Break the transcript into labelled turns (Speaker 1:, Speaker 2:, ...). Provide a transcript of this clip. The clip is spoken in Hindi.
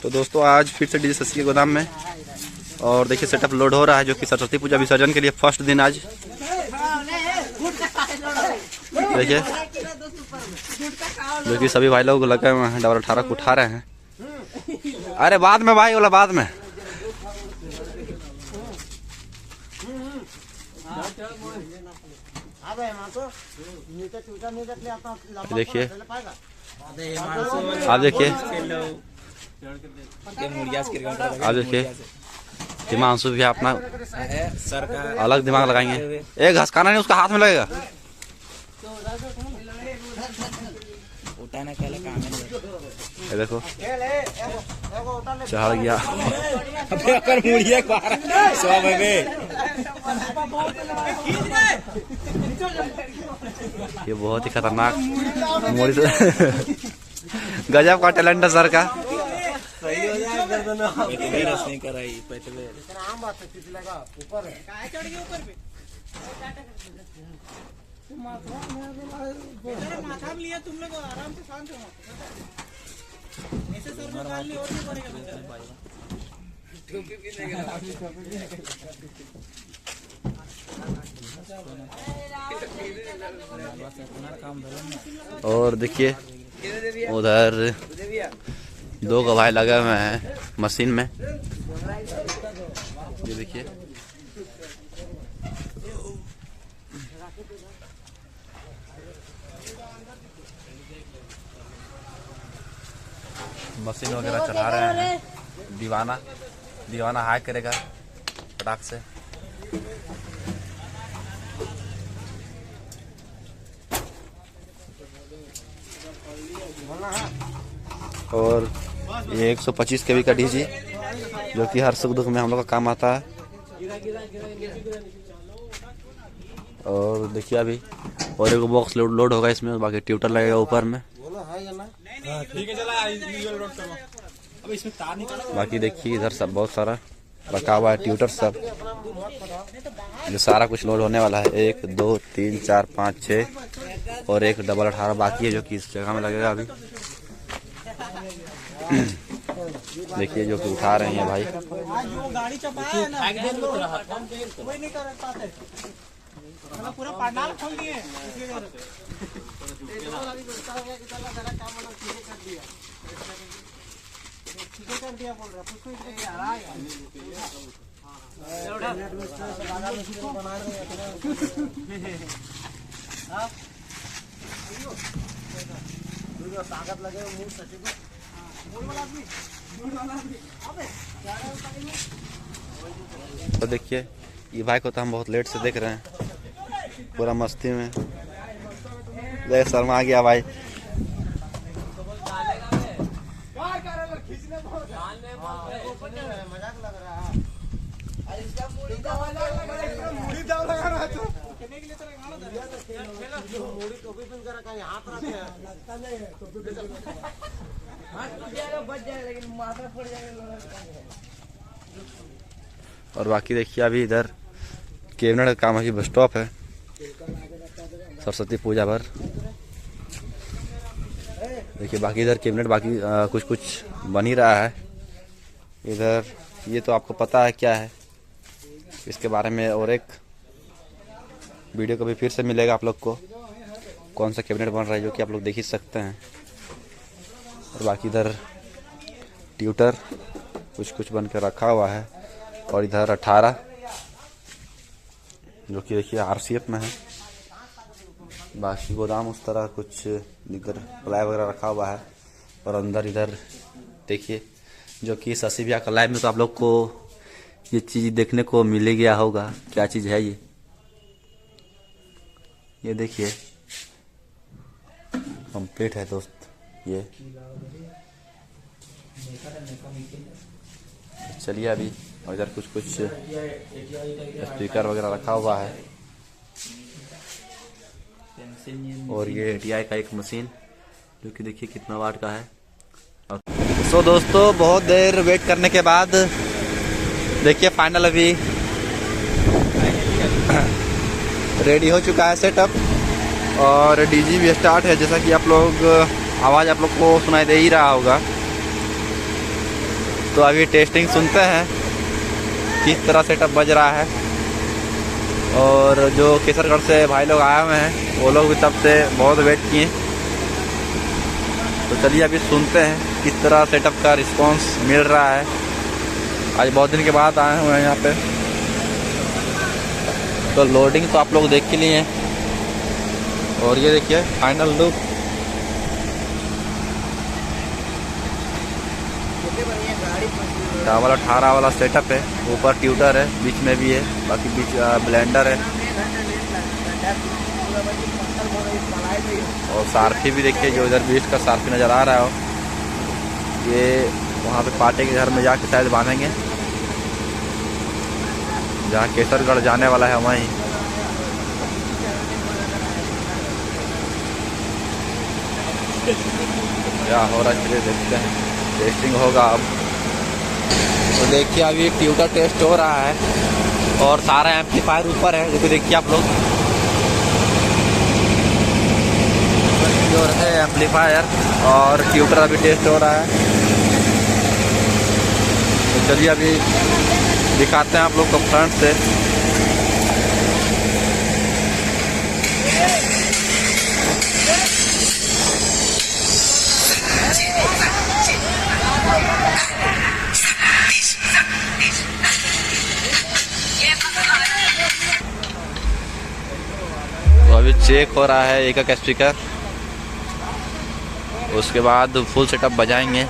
Speaker 1: तो दोस्तों आज फिर से डीजे शशि के गोदाम में और देखिए सेटअप लोड हो रहा है, जो कि सरस्वती पूजा विसर्जन के लिए फर्स्ट दिन आज देखिए, जो कि सभी भाई लोग लगे हुए हैं, डबल 18 को उठा रहे हैं। अरे बाद में भाई बोला बाद में। देखिए आप देखिए, आप देखिए हिमांशु भी अपना अलग दिमाग लगाएंगे। एक घसकाना नहीं उसका हाथ में लगेगा। ये देखो चढ़ गया। ये बहुत ही खतरनाक मोड़ी से गजब का टैलेंट है सर का। और देखिए उधर दो गवाह लगे हुए हैं मशीन में। ये देखिए मशीन वगैरह चला रहे हैं। दीवाना हाई करेगा फटाक से। और ये 125 kV का डीजी, जो कि हर सुख दुख में हम लोग का काम आता है। और देखिए अभी और एक बॉक्स लोड होगा इसमें, बाकी ट्यूटर लगेगा ऊपर में। बाकी देखिए इधर सब बहुत सारा रखा हुआ है ट्यूटर सब, जो सारा कुछ लोड होने वाला है। 1 2 3 4 5 6 और एक डबल 18 बाकी है, जो कि इस जगह में लगेगा अभी। देखिए जो कि उठा रहे हैं भाई।
Speaker 2: पूरा पंडाल खोल दिए। ताकत लगे
Speaker 1: तो देखिए ये भाई को तो हम बहुत लेट से देख रहे हैं, पूरा मस्ती में। देख शर्मा आ गया भाई। और बाकी देखिए अभी इधर कैबिनेट का काम अभी बस स्टॉप है सरस्वती पूजा पर। देखिए बाकी इधर कैबिनेट बाकी कुछ कुछ बन ही रहा है इधर। ये तो आपको पता है क्या है इसके बारे में, और एक वीडियो कभी फिर से मिलेगा आप लोग को, कौन सा कैबिनेट बन रहा है, जो कि आप लोग देख ही सकते हैं। और बाकी इधर ट्यूटर कुछ कुछ बन कर रखा हुआ है। और इधर 18 जो कि देखिए RCF में है। बाकी गोदाम उस तरह कुछ इधर प्लाई वगैरह रखा हुआ है। और अंदर इधर देखिए जो कि शशि भैया का लाइव में तो आप लोग को ये चीज़ देखने को मिल गया होगा। क्या चीज़ है ये देखिए कंप्लीट है दोस्त। ये चलिए अभी और इधर कुछ कुछ स्पीकर वगैरह रखा हुआ है। और ये ATI का एक मशीन, जो कि देखिए कितना वाट का है। सो दोस्तों बहुत देर वेट करने के बाद देखिए फाइनल अभी रेडी हो चुका है सेटअप। और डीजी भी स्टार्ट है, जैसा कि आप लोग आवाज़ आप लोग को सुनाई दे ही रहा होगा। तो अभी टेस्टिंग सुनते हैं किस तरह सेटअप बज रहा है। और जो केसरगढ़ से भाई लोग आए हुए हैं वो लोग भी तब से बहुत वेट किए। तो चलिए अभी सुनते हैं किस तरह सेटअप का रिस्पांस मिल रहा है। आज बहुत दिन के बाद आए हुए हैं यहाँ पे। तो लोडिंग तो आप लोग देख के लिए हैं और ये देखिए फाइनल लुक। वाला 18 वाला सेटअप है, ऊपर ट्यूटर है, बीच में भी है, बाकी बीच ब्लेंडर है और सारफी भी देखिए जो इधर बीच का सारफी नज़र आ रहा है हो। ये वहाँ पे पाटे के घर में जाके शायद बांधेंगे जहाँ केसरगढ़ जाने वाला है वहीं। क्या हो रहा है चलिए देखते हैं, टेस्टिंग होगा अब। तो देखिए अभी ट्यूटर टेस्ट हो रहा है और सारा एम्पलीफायर ऊपर है, जो कि देखिए आप लोग जो है एम्पलीफायर और ट्यूटर अभी टेस्ट हो रहा है। तो चलिए अभी दिखाते हैं आप लोग को फ्रंट से। तो अभी चेक हो रहा है एक एक स्पीकर, उसके बाद फुल सेटअप बजाएंगे।